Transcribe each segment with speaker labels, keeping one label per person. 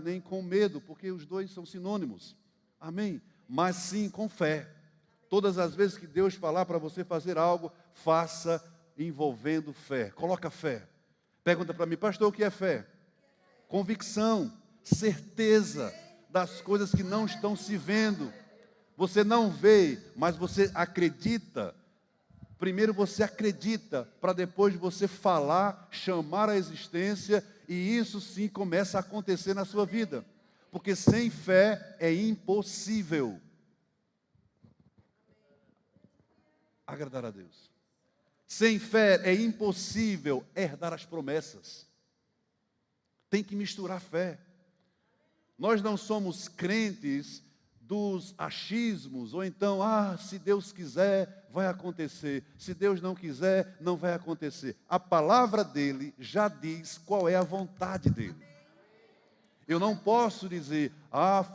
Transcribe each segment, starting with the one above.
Speaker 1: nem com medo, porque os dois são sinônimos. Amém? Mas sim com fé. Todas as vezes que Deus falar para você fazer algo, faça envolvendo fé. Coloca fé. Pergunta para mim, pastor, o que é fé? Convicção, certeza das coisas que não estão se vendo. Você não vê, mas você acredita. Primeiro você acredita, para depois você falar, chamar a existência, e isso sim começa a acontecer na sua vida. Porque sem fé é impossível agradar a Deus. Sem fé é impossível herdar as promessas. Tem que misturar fé. Nós não somos crentes dos achismos, ou então, se Deus quiser, vai acontecer. Se Deus não quiser, não vai acontecer. A palavra dele já diz qual é a vontade dele. Eu não posso dizer,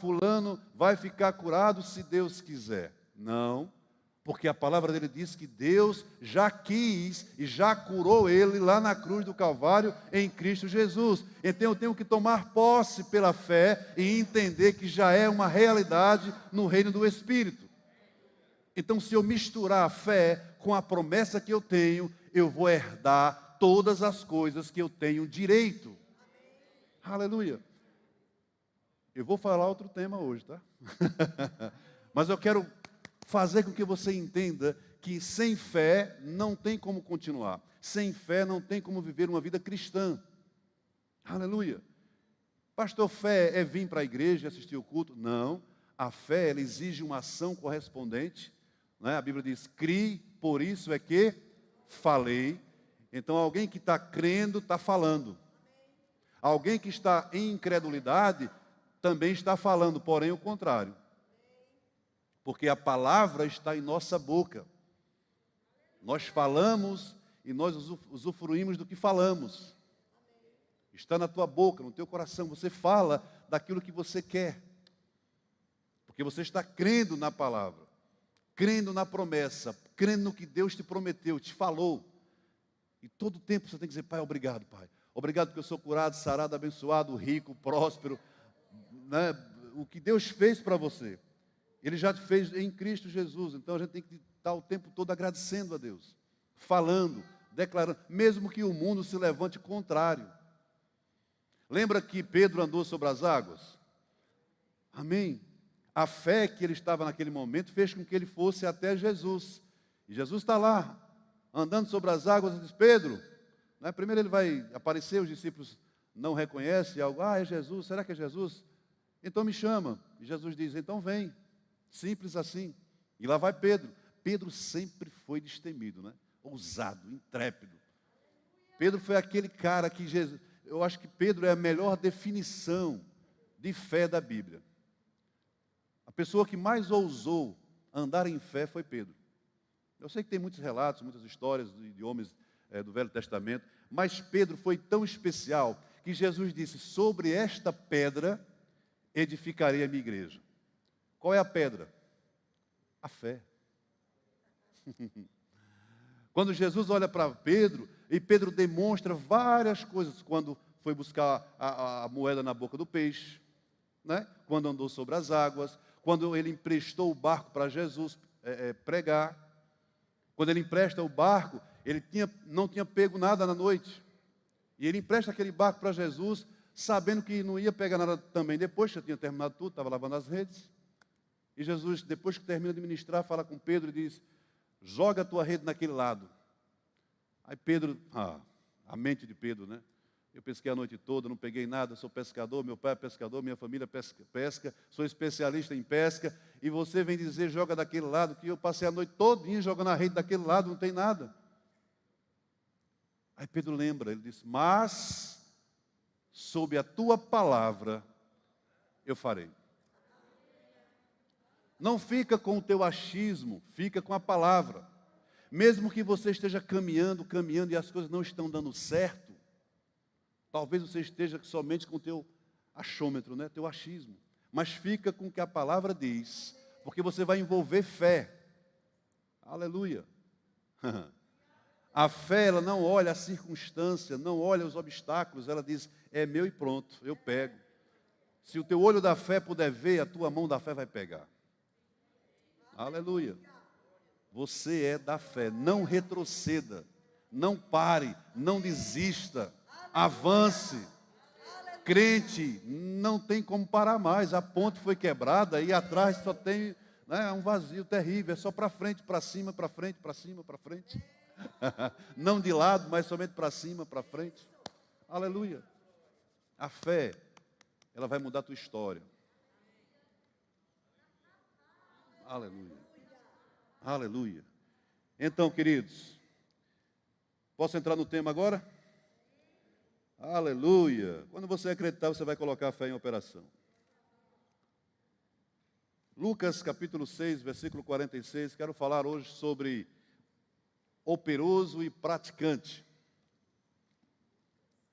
Speaker 1: fulano vai ficar curado se Deus quiser. Não, porque a palavra dele diz que Deus já quis e já curou ele lá na cruz do Calvário em Cristo Jesus. Então eu tenho que tomar posse pela fé e entender que já é uma realidade no reino do Espírito. Então, se eu misturar a fé com a promessa que eu tenho, eu vou herdar todas as coisas que eu tenho direito. Aleluia. Eu vou falar outro tema hoje, tá? Mas eu quero fazer com que você entenda que sem fé não tem como continuar. Sem fé não tem como viver uma vida cristã. Aleluia. Pastor, fé é vir para a igreja e assistir o culto? Não. A fé, ela exige uma ação correspondente. Né? A Bíblia diz, crie, por isso é que falei. Então, alguém que está crendo, está falando. Alguém que está em incredulidade, também está falando, porém o contrário. Porque a palavra está em nossa boca. Nós falamos e nós usufruímos do que falamos. Está na tua boca, no teu coração. Você fala daquilo que você quer. Porque você está crendo na palavra, crendo na promessa, crendo no que Deus te prometeu, te falou. E todo tempo você tem que dizer, Pai, obrigado, Pai. Obrigado porque eu sou curado, sarado, abençoado, rico, próspero. Né? O que Deus fez para você, Ele já fez em Cristo Jesus. Então a gente tem que estar o tempo todo agradecendo a Deus, falando, declarando, mesmo que o mundo se levante contrário. Lembra que Pedro andou sobre as águas? Amém? A fé que ele estava naquele momento fez com que ele fosse até Jesus. E Jesus está lá, andando sobre as águas, e diz, Pedro, né? Primeiro ele vai aparecer, os discípulos não reconhecem algo, é Jesus, será que é Jesus? Então me chama. E Jesus diz, então vem. Simples assim. E lá vai Pedro. Pedro sempre foi destemido, né? Ousado, intrépido. Pedro foi aquele cara que Jesus... Eu acho que Pedro é a melhor definição de fé da Bíblia. A pessoa que mais ousou andar em fé foi Pedro. Eu sei que tem muitos relatos, muitas histórias de homens do Velho Testamento, mas Pedro foi tão especial que Jesus disse, sobre esta pedra edificarei a minha igreja. Qual é a pedra? A fé. Quando Jesus olha para Pedro, e Pedro demonstra várias coisas, quando foi buscar a moeda na boca do peixe, né? Quando andou sobre as águas, quando ele emprestou o barco para Jesus pregar, quando ele empresta o barco, ele não tinha pego nada na noite, e ele empresta aquele barco para Jesus, sabendo que não ia pegar nada também depois, já tinha terminado tudo, estava lavando as redes, e Jesus, depois que termina de ministrar, fala com Pedro e diz, joga a tua rede naquele lado. Aí Pedro, a mente de Pedro, né? Eu pesquei a noite toda, não peguei nada, sou pescador, meu pai é pescador, minha família pesca, sou especialista em pesca, e você vem dizer, joga daquele lado, que eu passei a noite todinha jogando a rede daquele lado, não tem nada. Aí Pedro lembra, ele diz, mas, sob a tua palavra, eu farei. Não fica com o teu achismo, fica com a palavra. Mesmo que você esteja caminhando e as coisas não estão dando certo, talvez você esteja somente com o teu achômetro, né? Teu achismo. Mas fica com o que a palavra diz, porque você vai envolver fé. Aleluia. A fé, ela não olha a circunstância, não olha os obstáculos, ela diz, é meu e pronto, eu pego. Se o teu olho da fé puder ver, a tua mão da fé vai pegar. Aleluia. Você é da fé. Não retroceda. Não pare. Não desista. Avance. Crente, não tem como parar mais. A ponte foi quebrada e atrás só tem, né, um vazio terrível. É só para frente, para cima, para frente, para cima, para frente. Não de lado, mas somente para cima, para frente. Aleluia. A fé, ela vai mudar a tua história. Aleluia. Aleluia. Então, queridos, posso entrar no tema agora? Aleluia. Quando você acreditar, você vai colocar a fé em operação. Lucas capítulo 6, versículo 46. Quero falar hoje sobre operoso e praticante.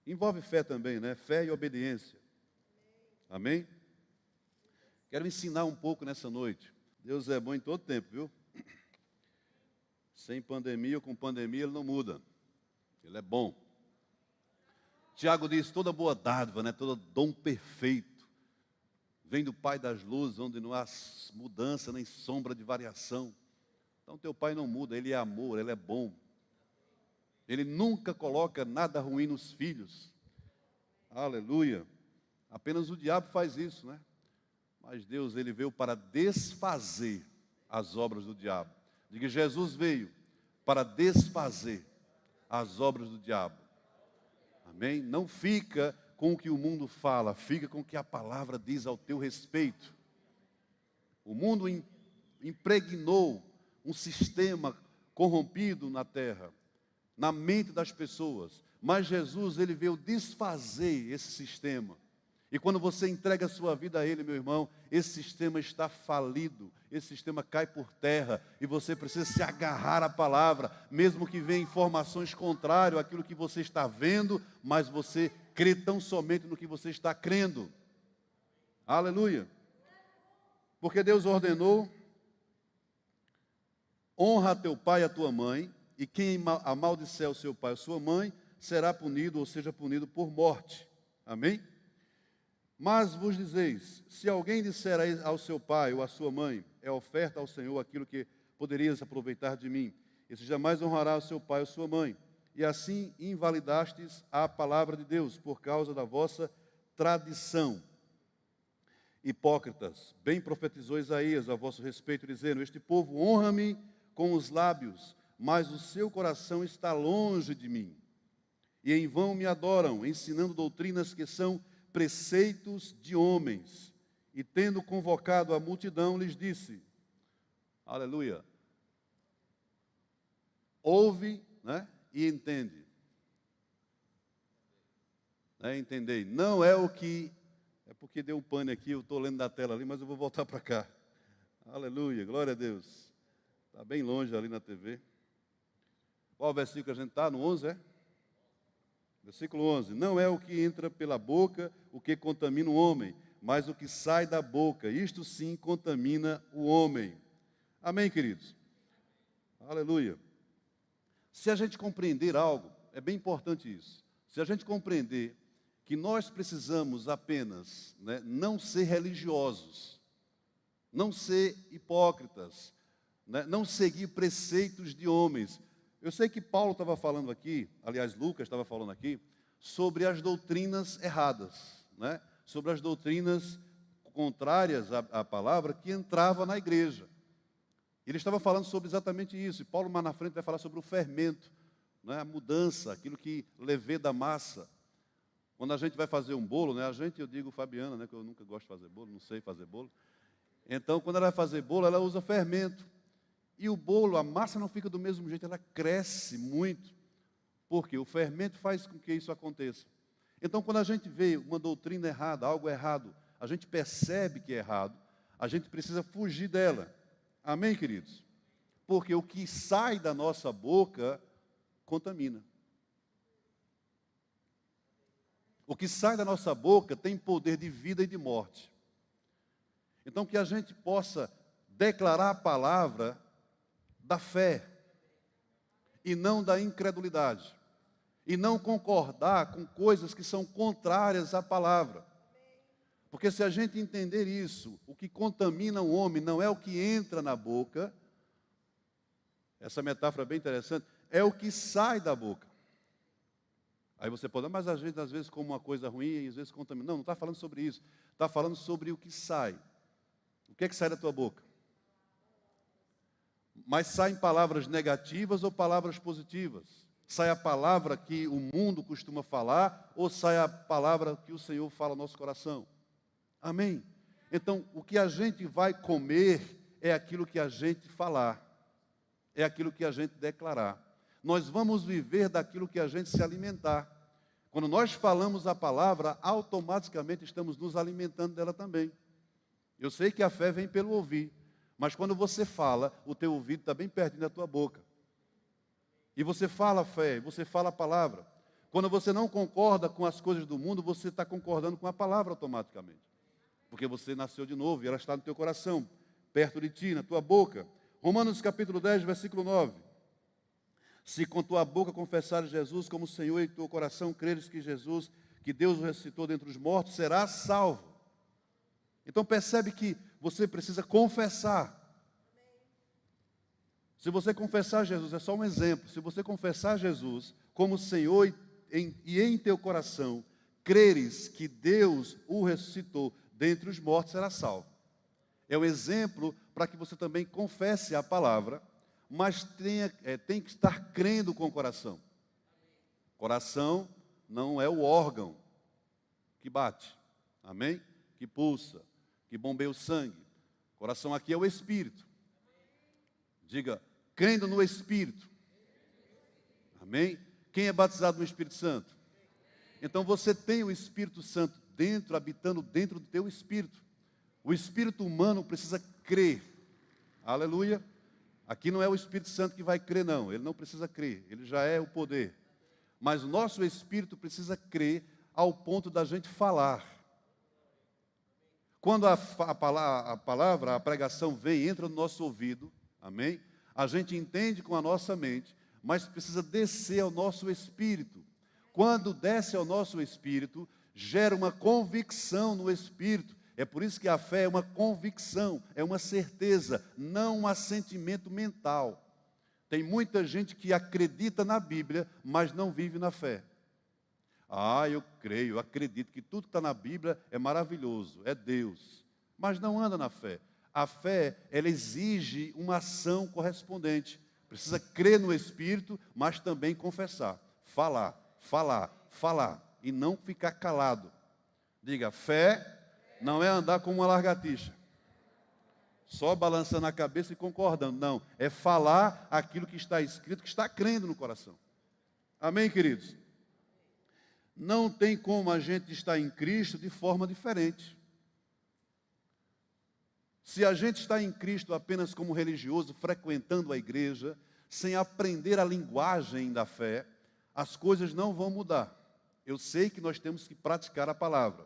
Speaker 1: Envolve fé também, né? Fé e obediência. Amém? Quero ensinar um pouco nessa noite. Deus é bom em todo tempo, viu? Sem pandemia ou com pandemia, Ele não muda. Ele é bom. Tiago diz, toda boa dádiva, né? Todo dom perfeito, vem do Pai das luzes, onde não há mudança nem sombra de variação. Então, teu Pai não muda, Ele é amor, Ele é bom. Ele nunca coloca nada ruim nos filhos. Aleluia. Apenas o diabo faz isso, né? Mas Deus, Ele veio para desfazer as obras do diabo. Diga, Jesus veio para desfazer as obras do diabo. Amém? Não fica com o que o mundo fala, fica com o que a palavra diz ao teu respeito. O mundo impregnou um sistema corrompido na terra, na mente das pessoas. Mas Jesus, Ele veio desfazer esse sistema. E quando você entrega a sua vida a Ele, meu irmão, esse sistema está falido, esse sistema cai por terra, e você precisa se agarrar à palavra, mesmo que venham informações contrárias àquilo que você está vendo, mas você crê tão somente no que você está crendo. Aleluia. Porque Deus ordenou, honra teu pai e a tua mãe, e quem amaldicer o seu pai ou sua mãe, será punido, ou seja, punido por morte. Amém? Mas vos dizeis, se alguém disser ao seu pai ou à sua mãe, é oferta ao Senhor aquilo que poderias aproveitar de mim, esse jamais honrará o seu pai ou sua mãe. E assim invalidastes a palavra de Deus, por causa da vossa tradição. Hipócritas, bem profetizou Isaías a vosso respeito, dizendo, este povo honra-me com os lábios, mas o seu coração está longe de mim. E em vão me adoram, ensinando doutrinas que são preceitos de homens. E tendo convocado a multidão, lhes disse, aleluia, ouve, né, e entende. Entendei, não é o que, é porque deu um pane aqui, eu estou lendo da tela ali, mas eu vou voltar para cá. Aleluia, glória a Deus. Está bem longe ali na TV. Qual versículo que a gente está? No 11, é? Versículo 11, não é o que entra pela boca o que contamina o homem, mas o que sai da boca, isto sim contamina o homem. Amém, queridos? Aleluia. Se a gente compreender algo, é bem importante isso, se a gente compreender que nós precisamos apenas, né, não ser religiosos, não ser hipócritas, né, não seguir preceitos de homens. Eu sei que Paulo estava falando aqui, aliás, Lucas estava falando aqui, sobre as doutrinas erradas, né? Sobre as doutrinas contrárias à palavra que entrava na igreja. Ele estava falando sobre exatamente isso, e Paulo mais na frente vai falar sobre o fermento, né? A mudança, aquilo que leveda a massa. Quando a gente vai fazer um bolo, né? A gente, eu digo Fabiana, né? Que eu nunca gosto de fazer bolo, não sei fazer bolo. Então, quando ela vai fazer bolo, ela usa fermento. E o bolo, a massa não fica do mesmo jeito, ela cresce muito. Porque o fermento faz com que isso aconteça. Então, quando a gente vê uma doutrina errada, algo errado, a gente percebe que é errado, a gente precisa fugir dela. Amém, queridos? Porque o que sai da nossa boca contamina. O que sai da nossa boca tem poder de vida e de morte. Então, que a gente possa declarar a palavra da fé e não da incredulidade, e não concordar com coisas que são contrárias à palavra. Porque se a gente entender isso, o que contamina o homem não é o que entra na boca, essa metáfora é bem interessante, é o que sai da boca. Aí você pode, mas às vezes como uma coisa ruim, e às vezes contamina. Não, não está falando sobre isso. Está falando sobre o que sai. O que é que sai da tua boca? Mas saem palavras negativas ou palavras positivas? Sai a palavra que o mundo costuma falar ou sai a palavra que o Senhor fala no nosso coração? Amém? Então, o que a gente vai comer é aquilo que a gente falar. É aquilo que a gente declarar. Nós vamos viver daquilo que a gente se alimentar. Quando nós falamos a palavra, automaticamente estamos nos alimentando dela também. Eu sei que a fé vem pelo ouvir, mas quando você fala, o teu ouvido está bem pertinho da tua boca. E você fala a fé, você fala a palavra. Quando você não concorda com as coisas do mundo, você está concordando com a palavra automaticamente. Porque você nasceu de novo e ela está no teu coração, perto de ti, na tua boca. Romanos capítulo 10, versículo 9. Se com tua boca confessares Jesus como Senhor e com teu coração creres que Jesus, que Deus o ressuscitou dentre os mortos, serás salvo. Então percebe que você precisa confessar. Se você confessar Jesus, é só um exemplo, se você confessar Jesus como Senhor e em teu coração creres que Deus o ressuscitou dentre os mortos, será salvo. É um exemplo para que você também confesse a palavra, mas tem que estar crendo com o coração. Coração não é o órgão que bate, amém? Que pulsa, que bombeia o sangue. Coração aqui é o Espírito. Diga, crendo no Espírito. Amém? Quem é batizado no Espírito Santo? Então você tem o Espírito Santo dentro, habitando dentro do teu espírito. O espírito humano precisa crer. Aleluia. Aqui não é o Espírito Santo que vai crer, não. Ele não precisa crer, ele já é o poder. Mas o nosso espírito precisa crer ao ponto da gente falar. Quando a palavra, a pregação vem, entra no nosso ouvido, amém? A gente entende com a nossa mente, mas precisa descer ao nosso espírito. Quando desce ao nosso espírito, gera uma convicção no espírito. É por isso que a fé é uma convicção, é uma certeza, não um assentimento mental. Tem muita gente que acredita na Bíblia, mas não vive na fé. Eu creio, eu acredito que tudo que está na Bíblia é maravilhoso, é Deus, mas não anda na fé. A fé, ela exige uma ação correspondente. Precisa crer no Espírito, mas também confessar, falar, e não ficar calado. Diga, fé não é andar como uma lagartixa, só balançando a cabeça e concordando. Não, é falar aquilo que está escrito, que está crendo no coração. Amém, queridos? Não tem como a gente estar em Cristo de forma diferente. Se a gente está em Cristo apenas como religioso, frequentando a igreja, sem aprender a linguagem da fé, as coisas não vão mudar. Eu sei que nós temos que praticar a palavra.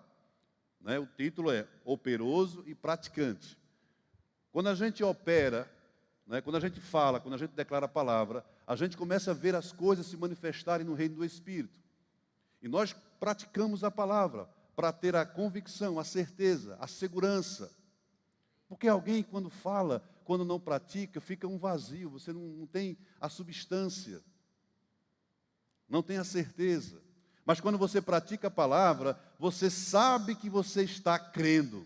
Speaker 1: Né? O título é Operoso e Praticante. Quando a gente opera, né, quando a gente fala, quando a gente declara a palavra, a gente começa a ver as coisas se manifestarem no reino do Espírito. E nós praticamos a palavra para ter a convicção, a certeza, a segurança. Porque alguém, quando fala, quando não pratica, fica um vazio, você não tem a substância, não tem a certeza. Mas quando você pratica a palavra, você sabe que você está crendo.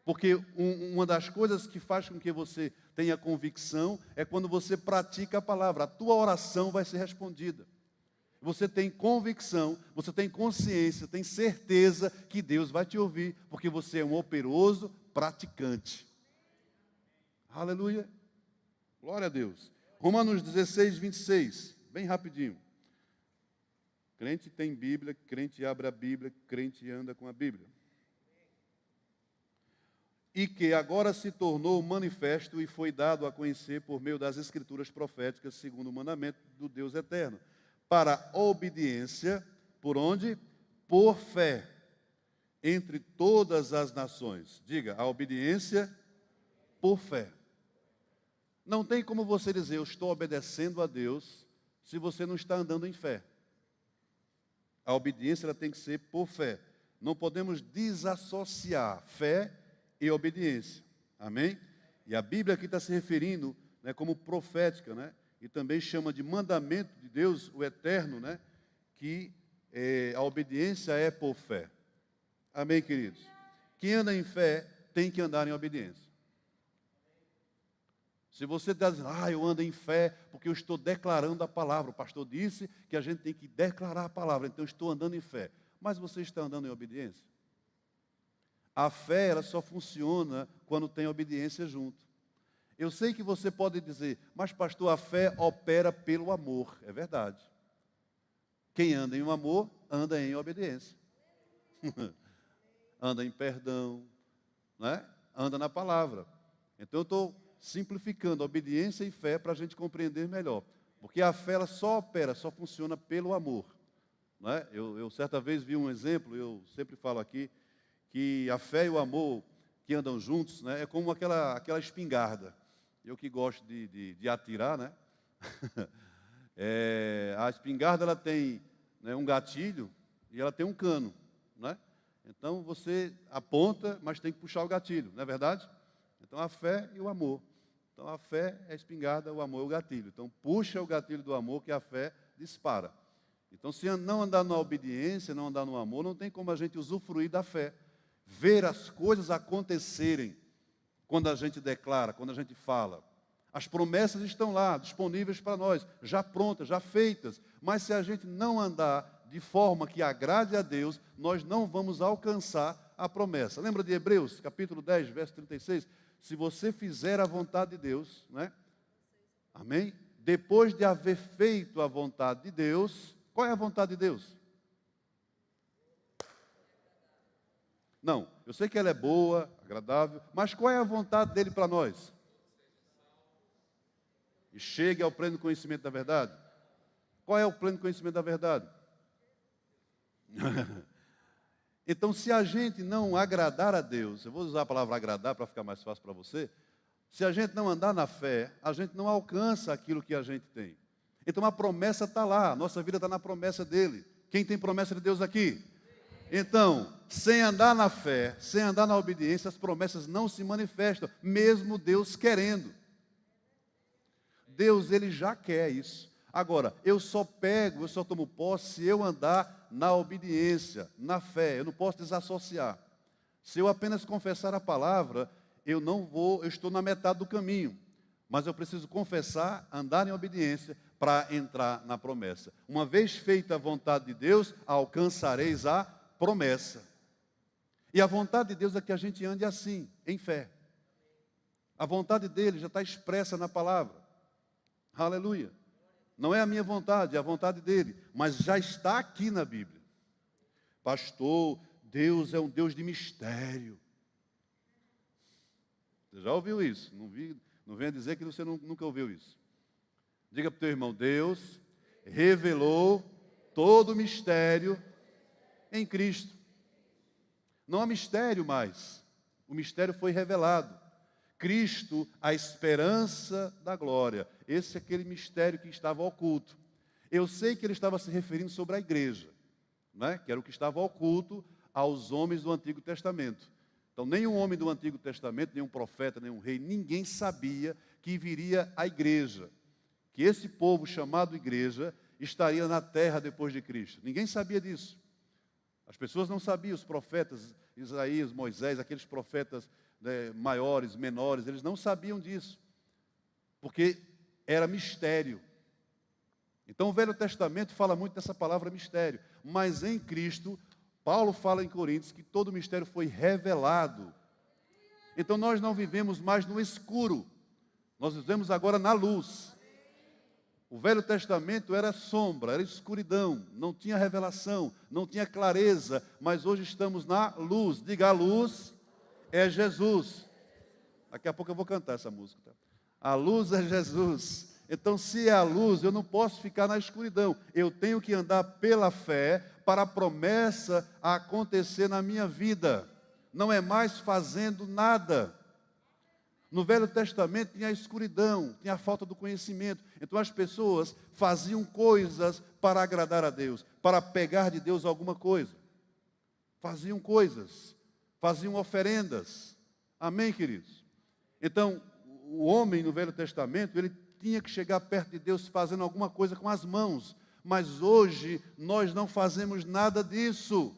Speaker 1: Porque uma das coisas que faz com que você tenha convicção é quando você pratica a palavra. A tua oração vai ser respondida. Você tem convicção, você tem consciência, tem certeza que Deus vai te ouvir, porque você é um operoso praticante. Aleluia. Glória a Deus. Romanos 16, 26. Bem rapidinho. Crente tem Bíblia, crente abre a Bíblia, crente anda com a Bíblia. E que agora se tornou manifesto e foi dado a conhecer por meio das Escrituras proféticas, segundo o mandamento do Deus eterno, para a obediência, por onde? Por fé, entre todas as nações. Diga, a obediência por fé. Não tem como você dizer, eu estou obedecendo a Deus, se você não está andando em fé. A obediência ela tem que ser por fé. Não podemos desassociar fé e obediência. Amém? E a Bíblia aqui está se referindo, né, como profética, né? E também chama de mandamento de Deus, o eterno, né? Que a obediência é por fé. Amém, queridos? Quem anda em fé tem que andar em obediência. Se você está dizendo, eu ando em fé porque eu estou declarando a palavra. O pastor disse que a gente tem que declarar a palavra, então eu estou andando em fé. Mas você está andando em obediência? A fé, ela só funciona quando tem obediência junto. Eu sei que você pode dizer, mas pastor, a fé opera pelo amor. É verdade. Quem anda em um amor, anda em obediência. Anda em perdão, né? Anda na palavra. Então eu estou simplificando obediência e fé para a gente compreender melhor. Porque a fé ela só opera, só funciona pelo amor. Né? Eu certa vez vi um exemplo, eu sempre falo aqui, que a fé e o amor que andam juntos, né, é como aquela espingarda. Eu que gosto de atirar, né? A espingarda ela tem, né, um gatilho e ela tem um cano, né? Então você aponta, mas tem que puxar o gatilho, não é verdade? Então a fé e o amor. Então a fé é a espingarda, o amor é o gatilho. Então puxa o gatilho do amor que a fé dispara. Então se não andar na obediência, não andar no amor, não tem como a gente usufruir da fé. Ver as coisas acontecerem quando a gente declara, quando a gente fala. As promessas estão lá, disponíveis para nós, já prontas, já feitas. Mas se a gente não andar de forma que agrade a Deus, nós não vamos alcançar a promessa. Lembra de Hebreus, capítulo 10, verso 36? Se você fizer a vontade de Deus, né? Amém? Depois de haver feito a vontade de Deus, qual é a vontade de Deus? Não, eu sei que ela é boa, agradável, mas qual é a vontade dele para nós? E chegue ao pleno conhecimento da verdade. Qual é o pleno conhecimento da verdade? Então, se a gente não agradar a Deus, eu vou usar a palavra agradar para ficar mais fácil para você. Se a gente não andar na fé, a gente não alcança aquilo que a gente tem. Então, a promessa está lá, a nossa vida está na promessa dele. Quem tem promessa de Deus aqui? Então, sem andar na fé, sem andar na obediência, as promessas não se manifestam, mesmo Deus querendo. Deus, ele já quer isso. Agora, eu só tomo posse se eu andar na obediência, na fé. Eu não posso desassociar. Se eu apenas confessar a palavra, eu estou na metade do caminho. Mas eu preciso confessar, andar em obediência para entrar na promessa. Uma vez feita a vontade de Deus, alcançareis a promessa. E a vontade de Deus é que a gente ande assim, em fé. A vontade dele já está expressa na palavra. Aleluia. Não é a minha vontade, é a vontade dele, mas já está aqui na Bíblia. Pastor, Deus é um Deus de mistério. Você já ouviu isso? Não venha dizer que você nunca ouviu isso. Diga para o teu irmão, Deus revelou todo o mistério em Cristo. Não há mistério mais. O mistério foi revelado. Cristo, a esperança da glória. Esse é aquele mistério que estava oculto. Eu sei que ele estava se referindo sobre a igreja, né? Que era o que estava oculto aos homens do Antigo Testamento. Então, nenhum homem do Antigo Testamento, nenhum profeta, nenhum rei, ninguém sabia que viria a igreja. Que esse povo chamado igreja estaria na terra depois de Cristo. Ninguém sabia disso. As pessoas não sabiam, os profetas, Isaías, Moisés, aqueles profetas, né, maiores, menores, eles não sabiam disso, porque era mistério. Então o Velho Testamento fala muito dessa palavra mistério, mas em Cristo, Paulo fala em Coríntios que todo o mistério foi revelado. Então nós não vivemos mais no escuro, nós vivemos agora na luz. O Velho Testamento era sombra, era escuridão, não tinha revelação, não tinha clareza, mas hoje estamos na luz. Diga, a luz é Jesus. Daqui a pouco eu vou cantar essa música. Tá? A luz é Jesus. Então, se é a luz, eu não posso ficar na escuridão. Eu tenho que andar pela fé para a promessa acontecer na minha vida. Não é mais fazendo nada. No Velho Testamento tinha a escuridão, tinha a falta do conhecimento. Então as pessoas faziam coisas para agradar a Deus, para pegar de Deus alguma coisa. faziam coisas, faziam oferendas. Amém, queridos? Então, o homem no Velho Testamento, ele tinha que chegar perto de Deus fazendo alguma coisa com as mãos. Mas hoje, nós não fazemos nada disso.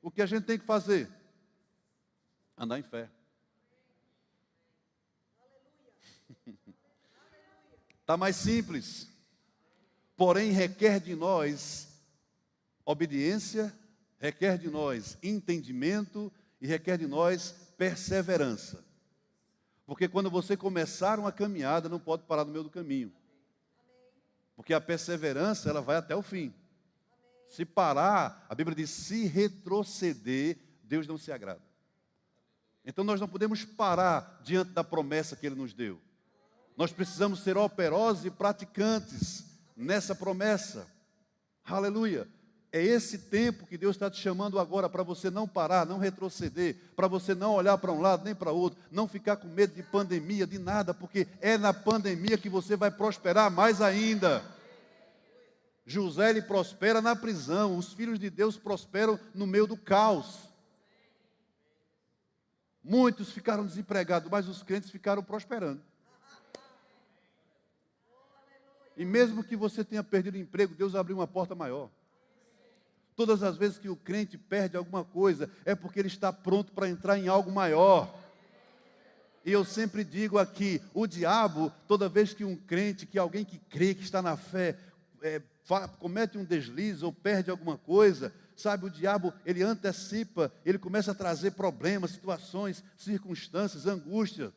Speaker 1: O que a gente tem que fazer? Andar em fé. Está mais simples. Porém, requer de nós obediência, requer de nós entendimento e requer de nós perseverança. Porque quando você começar uma caminhada, não pode parar no meio do caminho. Porque a perseverança, ela vai até o fim. Se parar, a Bíblia diz, se retroceder, Deus não se agrada. Então nós não podemos parar diante da promessa que Ele nos deu. Nós precisamos ser operosos e praticantes nessa promessa. Aleluia. É esse tempo que Deus está te chamando agora para você não parar, não retroceder, para você não olhar para um lado nem para outro, não ficar com medo de pandemia, de nada, porque é na pandemia que você vai prosperar mais ainda. José, ele prospera na prisão, os filhos de Deus prosperam no meio do caos. Muitos ficaram desempregados, mas os crentes ficaram prosperando. E mesmo que você tenha perdido o emprego, Deus abriu uma porta maior. Todas as vezes que o crente perde alguma coisa, é porque ele está pronto para entrar em algo maior. E eu sempre digo aqui, o diabo, toda vez que um crente, que alguém que crê, que está na fé, comete um deslize ou perde alguma coisa, sabe, o diabo, ele antecipa, ele começa a trazer problemas, situações, circunstâncias, angústia.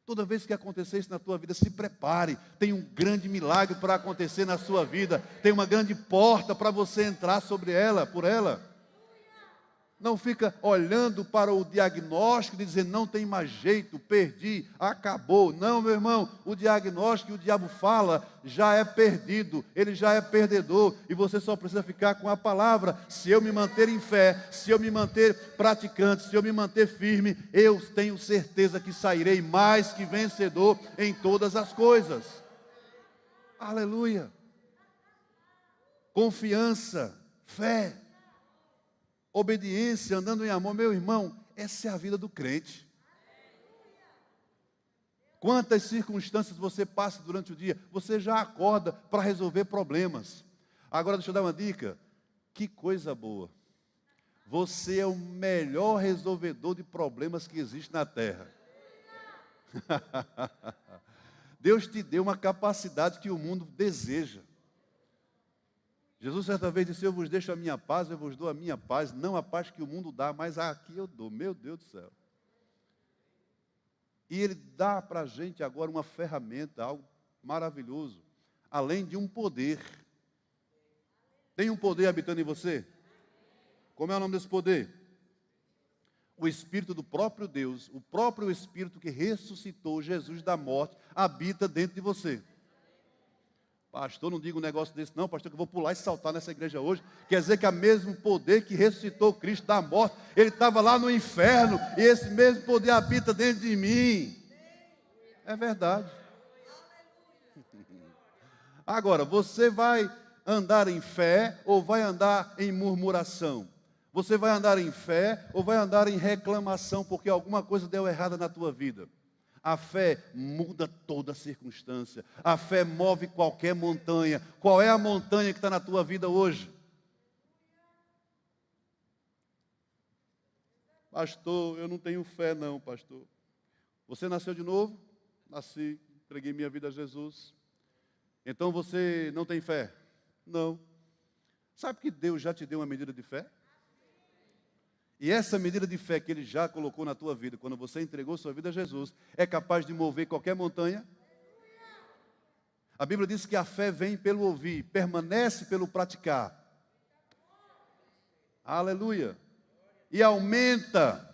Speaker 1: Toda vez que acontecer isso na tua vida, se prepare. Tem um grande milagre para acontecer na sua vida. Tem uma grande porta para você entrar sobre ela, por ela. Não fica olhando para o diagnóstico e dizendo, não tem mais jeito, perdi, acabou. Não, meu irmão, o diagnóstico que o diabo fala já é perdido, ele já é perdedor. E você só precisa ficar com a palavra. Se eu me manter em fé, se eu me manter praticante, se eu me manter firme, eu tenho certeza que sairei mais que vencedor em todas as coisas. Aleluia. Confiança, fé. Obediência, andando em amor, meu irmão, essa é a vida do crente. Quantas circunstâncias você passa durante o dia, você já acorda para resolver problemas. Agora deixa eu dar uma dica, que coisa boa. Você é o melhor resolvedor de problemas que existe na terra. Deus te deu uma capacidade que o mundo deseja. Jesus certa vez disse, eu vos deixo a minha paz, eu vos dou a minha paz, não a paz que o mundo dá, mas a aqui eu dou, meu Deus do céu. E Ele dá para a gente agora uma ferramenta, algo maravilhoso, além de um poder. Tem um poder habitando em você? Como é o nome desse poder? O Espírito do próprio Deus, o próprio Espírito que ressuscitou Jesus da morte, habita dentro de você. Pastor, não diga um negócio desse não, pastor, que eu vou pular e saltar nessa igreja hoje. Quer dizer que o mesmo poder que ressuscitou Cristo da morte, ele estava lá no inferno, e esse mesmo poder habita dentro de mim. É verdade. Agora, você vai andar em fé ou vai andar em murmuração? Você vai andar em fé ou vai andar em reclamação porque alguma coisa deu errada na tua vida? A fé muda toda a circunstância. A fé move qualquer montanha. Qual é a montanha que está na tua vida hoje? Pastor, eu não tenho fé não, pastor. Você nasceu de novo? Nasci, entreguei minha vida a Jesus. Então você não tem fé? Não. Sabe que Deus já te deu uma medida de fé? E essa medida de fé que Ele já colocou na tua vida, quando você entregou sua vida a Jesus, é capaz de mover qualquer montanha? A Bíblia diz que a fé vem pelo ouvir, permanece pelo praticar. Aleluia. E aumenta.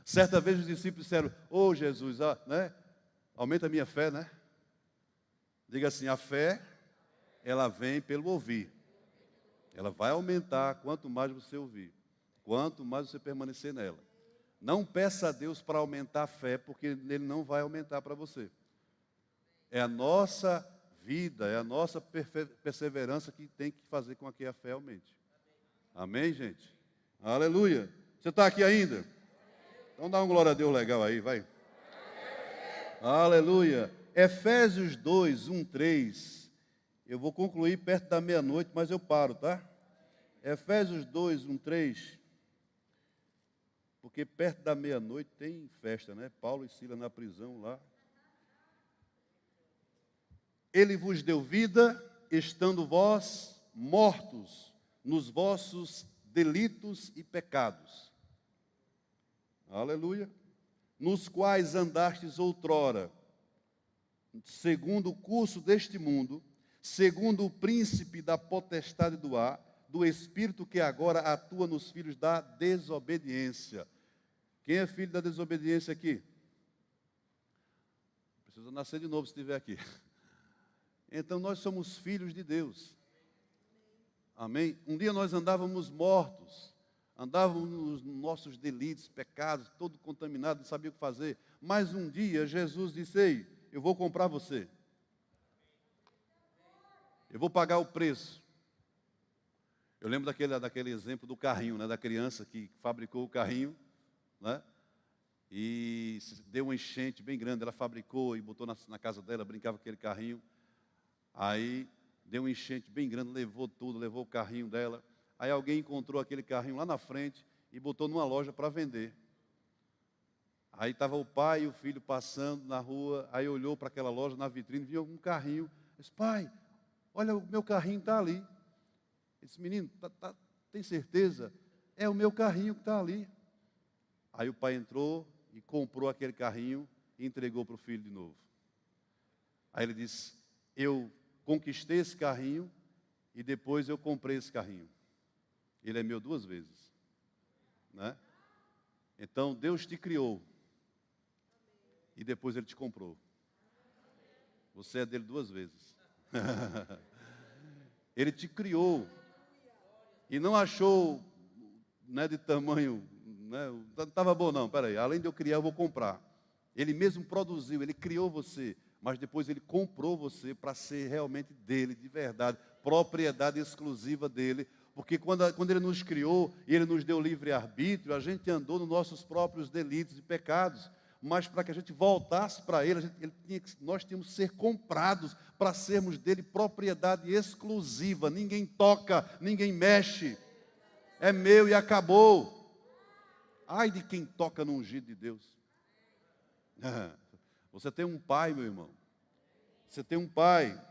Speaker 1: Certa vez os discípulos disseram, ô Jesus, né? Aumenta a minha fé, né? Diga assim, a fé, ela vem pelo ouvir. Ela vai aumentar quanto mais você ouvir, quanto mais você permanecer nela. Não peça a Deus para aumentar a fé, porque Ele não vai aumentar para você. É a nossa vida, é a nossa perseverança que tem que fazer com que a fé aumente. Amém, gente? Aleluia. Você está aqui ainda? Então dá um glória a Deus legal aí, vai. Aleluia. Efésios 2, 1, 3. Eu vou concluir perto da meia-noite, mas eu paro, tá? Efésios 2, 1, 3. Porque perto da meia-noite tem festa, né? Paulo e Silas na prisão lá. Ele vos deu vida, estando vós mortos nos vossos delitos e pecados. Aleluia. Nos quais andastes outrora, segundo o curso deste mundo, segundo o príncipe da potestade do ar, do espírito que agora atua nos filhos da desobediência. Quem é filho da desobediência aqui? Precisa nascer de novo se estiver aqui. Então nós somos filhos de Deus. Amém? Um dia nós andávamos mortos, andávamos nos nossos delitos, pecados, todo contaminado, não sabia o que fazer. Mas um dia Jesus disse: ei, eu vou comprar você. Eu vou pagar o preço. Eu lembro daquele exemplo do carrinho, né, da criança que fabricou o carrinho, né, e deu uma enchente bem grande. Ela fabricou e botou na casa dela, brincava com aquele carrinho. Aí deu uma enchente bem grande, levou tudo, levou o carrinho dela. Aí alguém encontrou aquele carrinho lá na frente e botou numa loja para vender. Aí estava o pai e o filho passando na rua, aí olhou para aquela loja, na vitrine, viu um carrinho. Disse: pai, olha, o meu carrinho está ali. Esse menino, tem certeza? É o meu carrinho que está ali. Aí o pai entrou e comprou aquele carrinho e entregou para o filho de novo. Aí ele disse: eu conquistei esse carrinho e depois eu comprei esse carrinho. Ele é meu 2 vezes. Né? Então Deus te criou e depois Ele te comprou. Você é dele 2 vezes. Ele te criou e não achou, né, de tamanho, né, não estava bom não, peraí, além de eu criar eu vou comprar. Ele mesmo produziu, Ele criou você, mas depois Ele comprou você para ser realmente dele, de verdade, propriedade exclusiva dele. Porque quando Ele nos criou e Ele nos deu livre-arbítrio, a gente andou nos nossos próprios delitos e pecados. Mas para que a gente voltasse para Ele, nós tínhamos que ser comprados para sermos dele propriedade exclusiva. Ninguém toca, ninguém mexe. É meu e acabou. Ai de quem toca no ungido de Deus. Você tem um pai, meu irmão. Você tem um pai.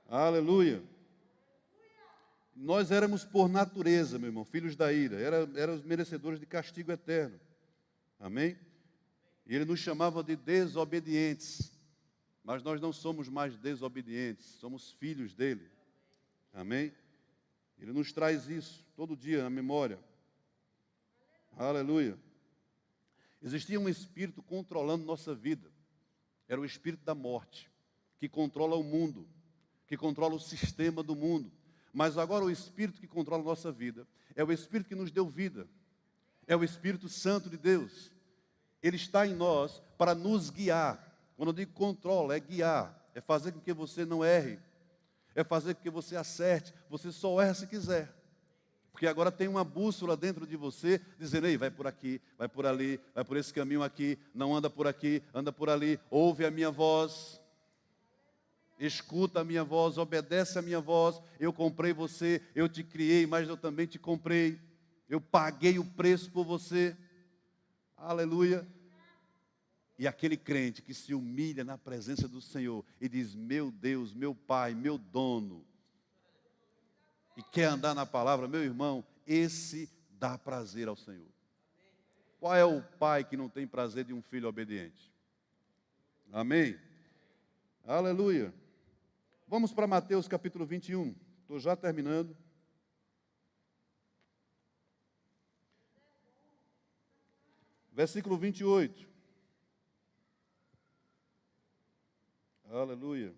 Speaker 1: Aleluia. Nós éramos por natureza, meu irmão, filhos da ira. Éramos merecedores de castigo eterno. Amém? E Ele nos chamava de desobedientes. Mas nós não somos mais desobedientes. Somos filhos dEle. Amém? Ele nos traz isso todo dia na memória. Aleluia. Existia um espírito controlando nossa vida. Era o espírito da morte, que controla o mundo, que controla o sistema do mundo. Mas agora o espírito que controla a nossa vida é o espírito que nos deu vida. É o Espírito Santo de Deus. Ele está em nós para nos guiar. Quando eu digo controla, é guiar. É fazer com que você não erre. É fazer com que você acerte. Você só erra se quiser. Porque agora tem uma bússola dentro de você, dizendo: ei, vai por aqui, vai por ali, vai por esse caminho aqui, não anda por aqui, anda por ali, ouve a minha voz, escuta a minha voz, obedece a minha voz. Eu comprei você, eu te criei, mas eu também te comprei, eu paguei o preço por você. Aleluia. E aquele crente que se humilha na presença do Senhor e diz: meu Deus, meu Pai, meu dono, e quer andar na palavra, meu irmão, esse dá prazer ao Senhor. Qual é o pai que não tem prazer de um filho obediente? Amém? Aleluia. Vamos para Mateus capítulo 21. Estou já terminando. Versículo 28. Aleluia.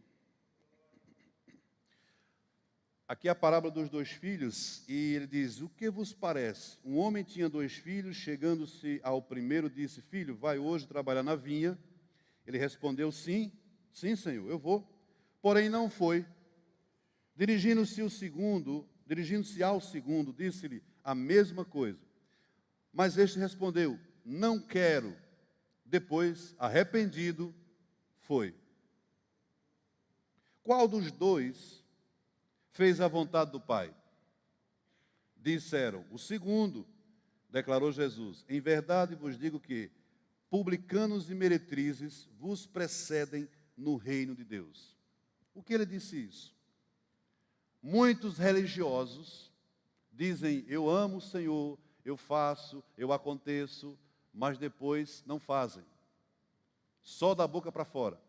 Speaker 1: Aqui é a parábola dos 2 filhos, e ele diz: o que vos parece? Um homem tinha 2 filhos, chegando-se ao primeiro, disse: filho, vai hoje trabalhar na vinha. Ele respondeu: sim, sim, senhor, eu vou. Porém não foi. Dirigindo-se o segundo, Dirigindo-se ao segundo, disse-lhe a mesma coisa. Mas este respondeu: não quero. Depois, arrependido, foi. Qual dos dois fez a vontade do Pai? Disseram: o segundo. Declarou Jesus: em verdade vos digo que publicanos e meretrizes vos precedem no reino de Deus. O que ele disse isso? Muitos religiosos dizem: eu amo o Senhor, eu faço, eu aconteço, mas depois não fazem. Só da boca para fora.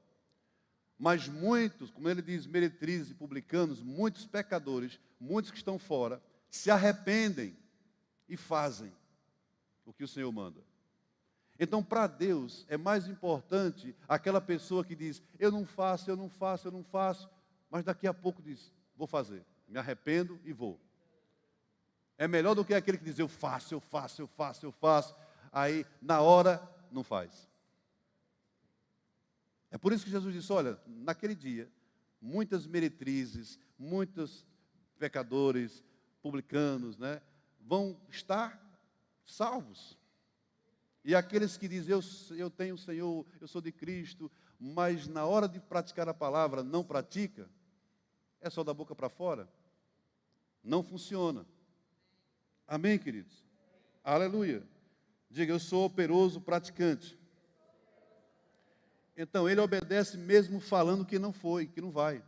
Speaker 1: Mas muitos, como ele diz, meretrizes e publicanos, muitos pecadores, muitos que estão fora, se arrependem e fazem o que o Senhor manda. Então, para Deus, é mais importante aquela pessoa que diz: eu não faço, eu não faço, eu não faço, mas daqui a pouco diz: vou fazer, me arrependo e vou. É melhor do que aquele que diz: eu faço, eu faço, eu faço, eu faço, aí na hora não faz. É por isso que Jesus disse: olha, naquele dia, muitas meretrizes, muitos pecadores, publicanos, né, vão estar salvos. E aqueles que dizem: eu tenho o Senhor, eu sou de Cristo, mas na hora de praticar a palavra não pratica, é só da boca para fora, não funciona. Amém, queridos? Aleluia. Diga: eu sou operoso praticante. Então, ele obedece mesmo falando que não foi, que não vai.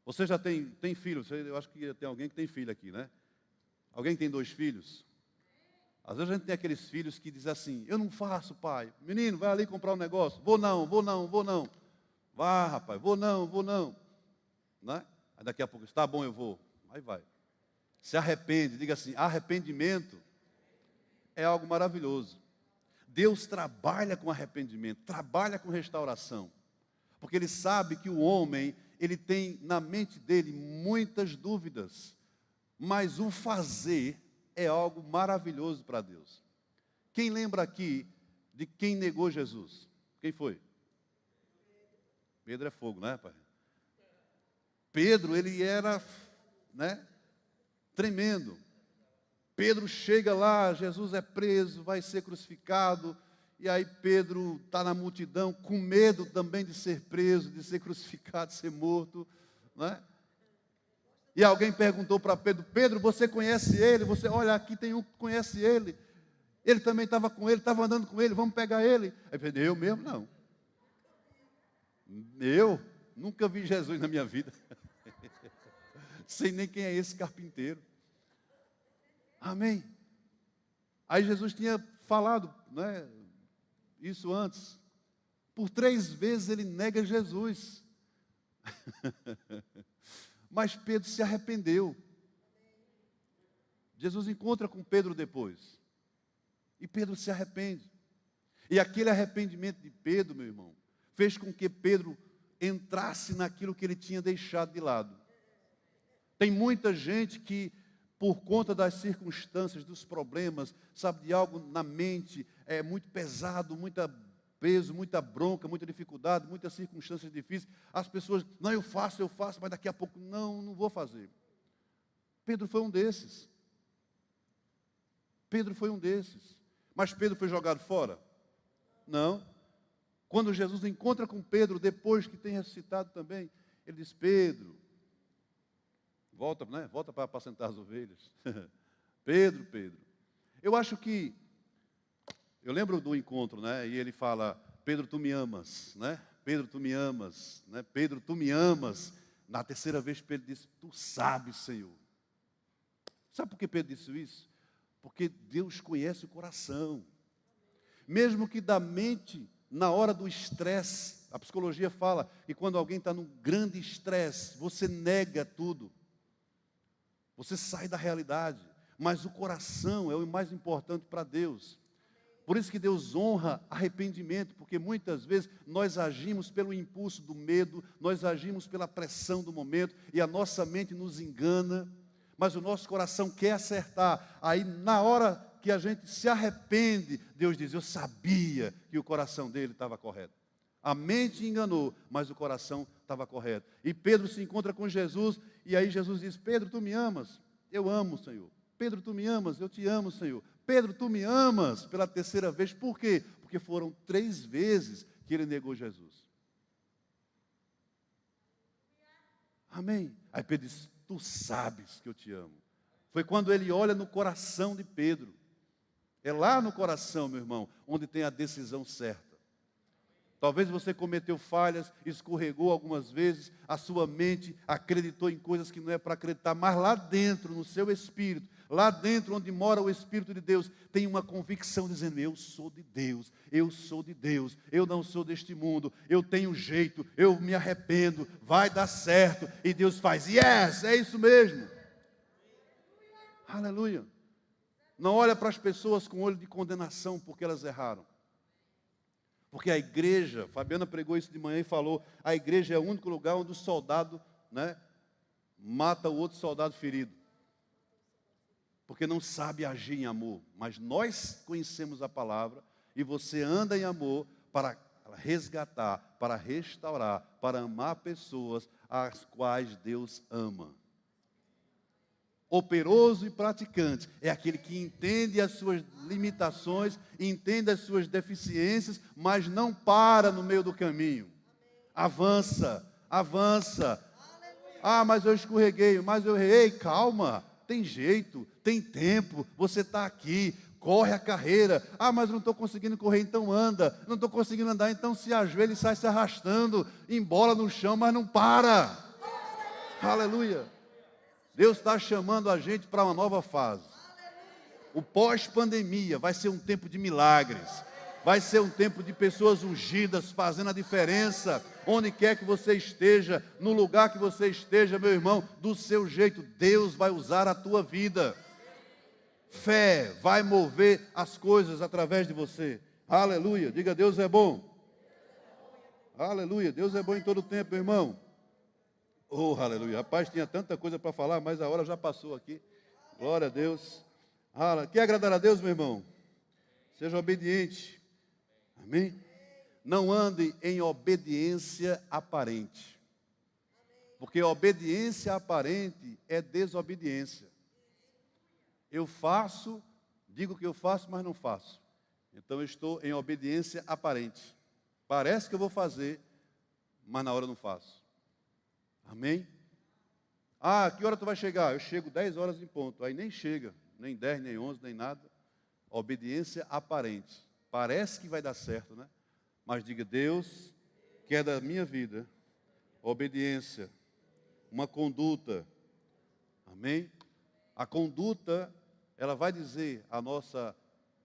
Speaker 1: Você já tem filho? Eu acho que tem alguém que tem filho aqui, né? Alguém que tem 2 filhos? Às vezes a gente tem aqueles filhos que dizem assim: eu não faço, pai. Menino, vai ali comprar um negócio. Vou não, vou não, vou não. Vá, rapaz, vou não, vou não. Né? Aí daqui a pouco, está bom, eu vou. Aí vai. Se arrepende, diga assim: arrependimento é algo maravilhoso. Deus trabalha com arrependimento, trabalha com restauração, porque Ele sabe que o homem, ele tem na mente dele muitas dúvidas, mas o fazer é algo maravilhoso para Deus. Quem lembra aqui de quem negou Jesus? Quem foi? Pedro é fogo, né, pai? Pedro, ele era, né, tremendo. Pedro chega lá, Jesus é preso, vai ser crucificado, e aí Pedro está na multidão, com medo também de ser preso, de ser crucificado, de ser morto, né? E alguém perguntou para Pedro: Pedro, você conhece ele? Você, olha, aqui tem um que conhece ele. Ele também estava com ele, estava andando com ele, vamos pegar ele. Aí Pedro: eu mesmo não. Eu nunca vi Jesus na minha vida. Sei nem quem é esse carpinteiro. Amém. Aí Jesus tinha falado, né, isso antes. Por 3 vezes ele nega Jesus. Mas Pedro se arrependeu. Jesus encontra com Pedro depois. E Pedro se arrepende. E aquele arrependimento de Pedro, meu irmão, fez com que Pedro entrasse naquilo que ele tinha deixado de lado. Tem muita gente que, por conta das circunstâncias, dos problemas, sabe, de algo na mente, é muito pesado, muita peso, muita bronca, muita dificuldade, muitas circunstâncias difíceis, as pessoas: não, eu faço, mas daqui a pouco, não vou fazer. Pedro foi um desses. Pedro foi um desses. Mas Pedro foi jogado fora? Não. Quando Jesus encontra com Pedro, depois que tem ressuscitado também, ele diz: Pedro, volta, né? Volta para apacentar as ovelhas. Pedro. Eu acho que, eu lembro do encontro, né? E ele fala: Pedro, tu me amas, né? Pedro, tu me amas, né? Pedro, tu me amas. Na 3ª vez Pedro disse: tu sabes, Senhor. Sabe por que Pedro disse isso? Porque Deus conhece o coração. Mesmo que da mente, na hora do estresse, a psicologia fala que quando alguém está num grande estresse, você nega tudo. Você sai da realidade. Mas o coração é o mais importante para Deus. Por isso que Deus honra arrependimento, porque muitas vezes nós agimos pelo impulso do medo, nós agimos pela pressão do momento, e a nossa mente nos engana, mas o nosso coração quer acertar. Aí na hora que a gente se arrepende, Deus diz: eu sabia que o coração dele estava correto. A mente enganou, mas o coração estava correto. E Pedro se encontra com Jesus, E aí Jesus diz: Pedro, tu me amas? Eu amo, Senhor. Pedro, tu me amas? Eu te amo, Senhor. Pedro, tu me amas? Pela terceira vez. Por quê? Porque foram 3 vezes que ele negou Jesus. Amém? Aí Pedro diz: tu sabes que eu te amo. Foi quando ele olha no coração de Pedro. É lá no coração, meu irmão, onde tem a decisão certa. Talvez você cometeu falhas, escorregou algumas vezes, a sua mente acreditou em coisas que não é para acreditar, mas lá dentro, no seu espírito, lá dentro onde mora o Espírito de Deus, tem uma convicção dizendo: eu sou de Deus, eu sou de Deus, eu não sou deste mundo, eu tenho jeito, eu me arrependo, vai dar certo. E Deus faz: yes, é isso mesmo. Aleluia. Não olha para as pessoas com olho de condenação porque elas erraram. Porque a igreja, Fabiana pregou isso de manhã e falou, a igreja é o único lugar onde o soldado, né, mata o outro soldado ferido. Porque não sabe agir em amor. Mas nós conhecemos a palavra e você anda em amor para resgatar, para restaurar, para amar pessoas as quais Deus ama. Operoso e praticante é aquele que entende as suas limitações, entende as suas deficiências, mas não para no meio do caminho. Avança, avança. Ah, mas eu escorreguei, mas eu errei. Calma, tem jeito, tem tempo, você está aqui, corre a carreira. Ah, mas eu não estou conseguindo correr, então anda. Não estou conseguindo andar, então se ajoelha e sai se arrastando, embola no chão, mas não para. Aleluia. Deus está chamando a gente para uma nova fase. O pós-pandemia vai ser um tempo de milagres. Vai ser um tempo de pessoas ungidas, fazendo a diferença. Onde quer que você esteja, no lugar que você esteja, meu irmão, do seu jeito, Deus vai usar a tua vida. Fé vai mover as coisas através de você. Aleluia. Diga: Deus é bom. Aleluia. Deus é bom em todo tempo, meu irmão. Oh, aleluia. Rapaz, tinha tanta coisa para falar, mas a hora já passou aqui. Glória a Deus. Quer agradar a Deus, meu irmão? Seja obediente. Amém? Não ande em obediência aparente. Porque obediência aparente é desobediência. Eu faço, digo que eu faço, mas não faço. Então eu estou em obediência aparente. Parece que eu vou fazer, mas na hora eu não faço. Amém? Ah, que hora tu vai chegar? Eu chego 10 horas em ponto. Aí nem chega, nem 10, nem 11, nem nada. Obediência aparente. Parece que vai dar certo, né? Mas diga: Deus quer da minha vida obediência, uma conduta. Amém? A conduta, ela vai dizer a nossa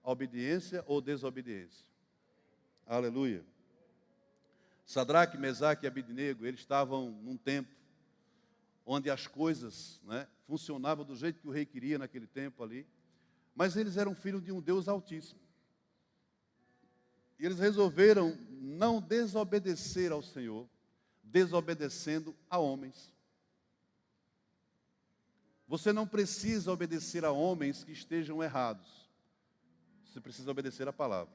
Speaker 1: obediência ou desobediência. Aleluia. Sadraque, Mesaque e Abednego, eles estavam num tempo onde as coisas, né, funcionavam do jeito que o rei queria naquele tempo ali, mas eles eram filhos de um Deus altíssimo. E eles resolveram não desobedecer ao Senhor, desobedecendo a homens. Você não precisa obedecer a homens que estejam errados. Você precisa obedecer a palavra.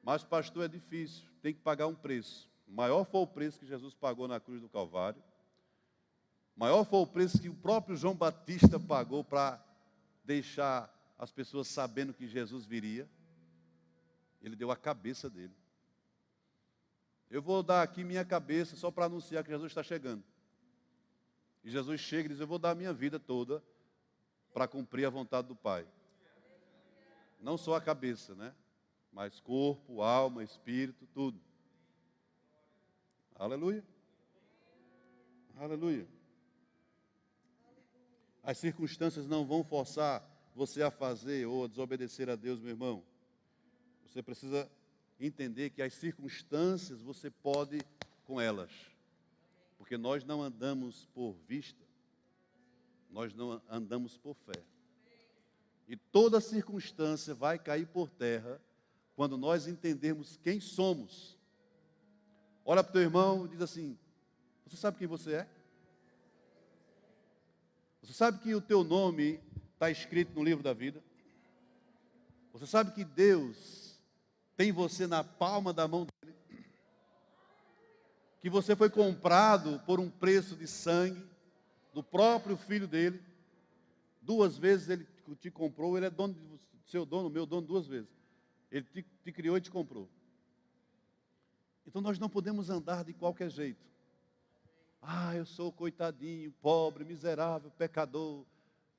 Speaker 1: Mas, pastor, é difícil, tem que pagar um preço. Maior foi o preço que Jesus pagou na cruz do Calvário. Maior foi o preço que o próprio João Batista pagou para deixar as pessoas sabendo que Jesus viria. Ele deu a cabeça dele. Eu vou dar aqui minha cabeça só para anunciar que Jesus está chegando. E Jesus chega e diz: eu vou dar a minha vida toda para cumprir a vontade do Pai. Não só a cabeça, né? Mas corpo, alma, espírito, tudo. Aleluia. Aleluia. As circunstâncias não vão forçar você a fazer ou a desobedecer a Deus, meu irmão. Você precisa entender que as circunstâncias você pode com elas. Porque nós não andamos por vista, nós não andamos por fé. E toda circunstância vai cair por terra quando nós entendermos quem somos. Olha para o teu irmão e diz assim: você sabe quem você é? Você sabe que o teu nome está escrito no livro da vida? Você sabe que Deus tem você na palma da mão dele? que você foi comprado por um preço de sangue do próprio filho dele. 2 vezes ele te comprou, ele é dono de seu dono, meu dono 2 vezes. Ele te criou e te comprou. Então nós não podemos andar de qualquer jeito. Ah, eu sou coitadinho, pobre, miserável, pecador.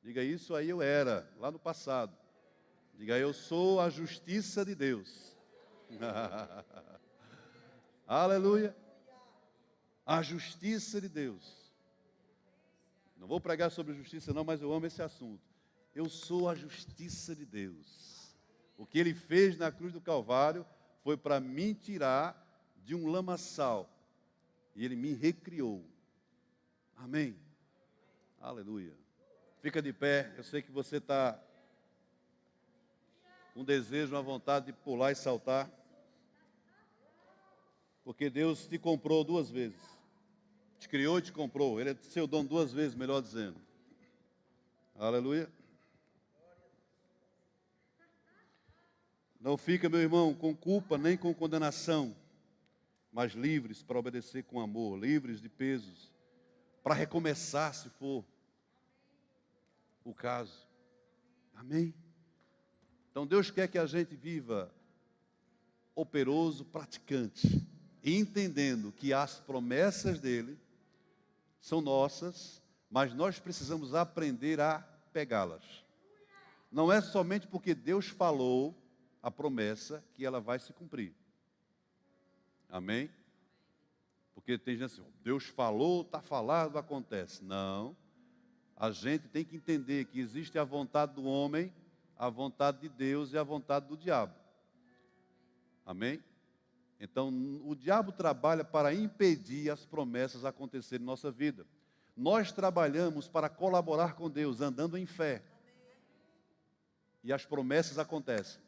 Speaker 1: Diga, isso aí eu era, lá no passado. Diga, eu sou a justiça de Deus. Aleluia. A justiça de Deus. Não vou pregar sobre justiça não, mas eu amo esse assunto. Eu sou a justiça de Deus. O que Ele fez na cruz do Calvário foi para me tirar de um lamaçal. E Ele me recriou. Amém. Aleluia. Fica de pé. Eu sei que você está com desejo, uma vontade de pular e saltar. Porque Deus te comprou 2 vezes. Te criou e te comprou. Ele é seu dono 2 vezes, melhor dizendo. Aleluia. Não fica, meu irmão, com culpa nem com condenação, mas livres para obedecer com amor, livres de pesos, para recomeçar se for o caso. Amém? Então Deus quer que a gente viva operoso, praticante, e entendendo que as promessas dele são nossas, mas nós precisamos aprender a pegá-las. Não é somente porque Deus falou a promessa que ela vai se cumprir. Amém? Porque tem gente assim, Deus falou, está falado, acontece. Não. A gente tem que entender que existe a vontade do homem, a vontade de Deus e a vontade do diabo. Amém? Então, o diabo trabalha para impedir as promessas acontecerem em nossa vida. Nós trabalhamos para colaborar com Deus, andando em fé. E as promessas acontecem.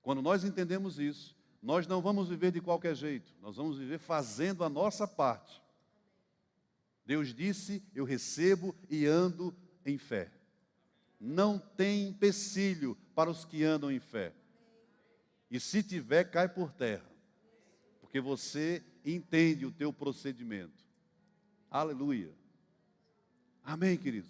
Speaker 1: Quando nós entendemos isso, nós não vamos viver de qualquer jeito. Nós vamos viver fazendo a nossa parte. Deus disse, eu recebo e ando em fé. Não tem empecilho para os que andam em fé. E se tiver, cai por terra. Porque você entende o teu procedimento. Aleluia. Amém, queridos?